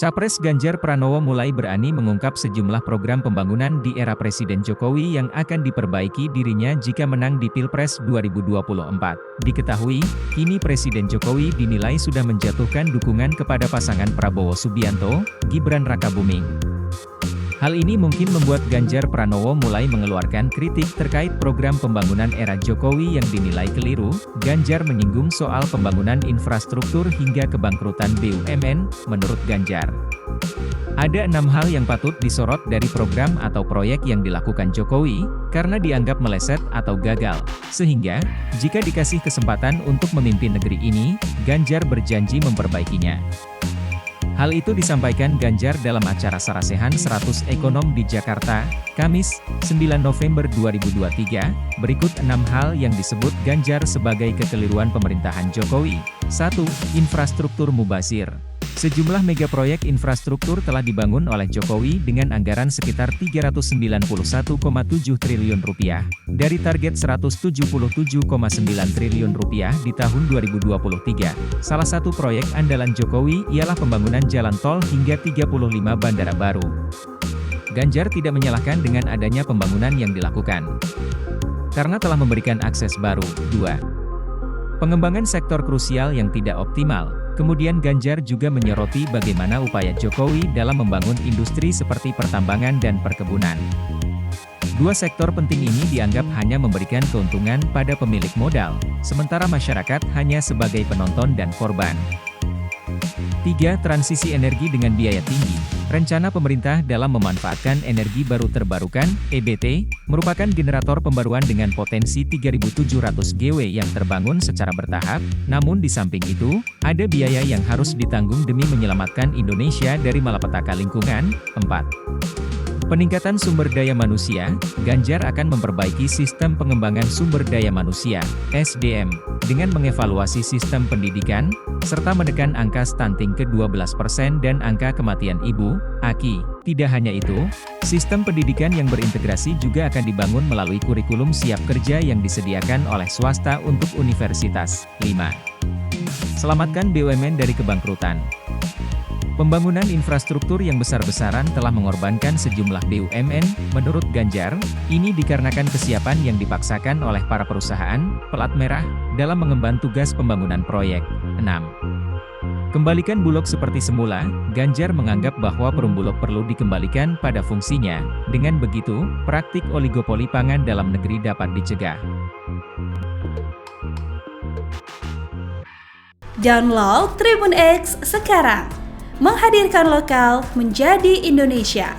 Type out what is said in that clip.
Capres Ganjar Pranowo mulai berani mengungkap sejumlah program pembangunan di era Presiden Jokowi yang akan diperbaiki dirinya jika menang di Pilpres 2024. Diketahui, kini Presiden Jokowi dinilai sudah menjatuhkan dukungan kepada pasangan Prabowo Subianto, Gibran Rakabuming. Hal ini mungkin membuat Ganjar Pranowo mulai mengeluarkan kritik terkait program pembangunan era Jokowi yang dinilai keliru. Ganjar menyinggung soal pembangunan infrastruktur hingga kebangkrutan BUMN, menurut Ganjar. Ada 6 hal yang patut disorot dari program atau proyek yang dilakukan Jokowi, karena dianggap meleset atau gagal. Sehingga, jika dikasih kesempatan untuk memimpin negeri ini, Ganjar berjanji memperbaikinya. Hal itu disampaikan Ganjar dalam acara Sarasehan 100 Ekonom di Jakarta, Kamis, 9 November 2023. Berikut 6 hal yang disebut Ganjar sebagai kekeliruan pemerintahan Jokowi. 1. Infrastruktur mubazir. Sejumlah mega proyek infrastruktur telah dibangun oleh Jokowi dengan anggaran sekitar Rp391,7 triliun dari target Rp177,9 triliun di tahun 2023. Salah satu proyek andalan Jokowi ialah pembangunan jalan tol hingga 35 bandara baru. Ganjar tidak menyalahkan dengan adanya pembangunan yang dilakukan, karena telah memberikan akses baru. 2. Pengembangan sektor krusial yang tidak optimal. Kemudian Ganjar juga menyoroti bagaimana upaya Jokowi dalam membangun industri seperti pertambangan dan perkebunan. Dua sektor penting ini dianggap hanya memberikan keuntungan pada pemilik modal, sementara masyarakat hanya sebagai penonton dan korban. 3. Transisi energi dengan biaya tinggi. Rencana pemerintah dalam memanfaatkan energi baru terbarukan, EBT, merupakan generator pembaruan dengan potensi 3.700 GW yang terbangun secara bertahap, namun di samping itu, ada biaya yang harus ditanggung demi menyelamatkan Indonesia dari malapetaka lingkungan. 4. Peningkatan sumber daya manusia. Ganjar akan memperbaiki sistem pengembangan sumber daya manusia, SDM, dengan mengevaluasi sistem pendidikan, serta menekan angka stunting ke 12% dan angka kematian ibu, AKI. Tidak hanya itu, sistem pendidikan yang berintegrasi juga akan dibangun melalui kurikulum siap kerja yang disediakan oleh swasta untuk universitas. 5. Selamatkan BUMN dari kebangkrutan. Pembangunan infrastruktur yang besar-besaran telah mengorbankan sejumlah BUMN, menurut Ganjar, ini dikarenakan kesiapan yang dipaksakan oleh para perusahaan, pelat merah, dalam mengemban tugas pembangunan proyek. 6. Kembalikan Bulog seperti semula. Ganjar menganggap bahwa Perumbulog perlu dikembalikan pada fungsinya. Dengan begitu, praktik oligopoli pangan dalam negeri dapat dicegah. Download Tribun X sekarang, menghadirkan lokal menjadi Indonesia.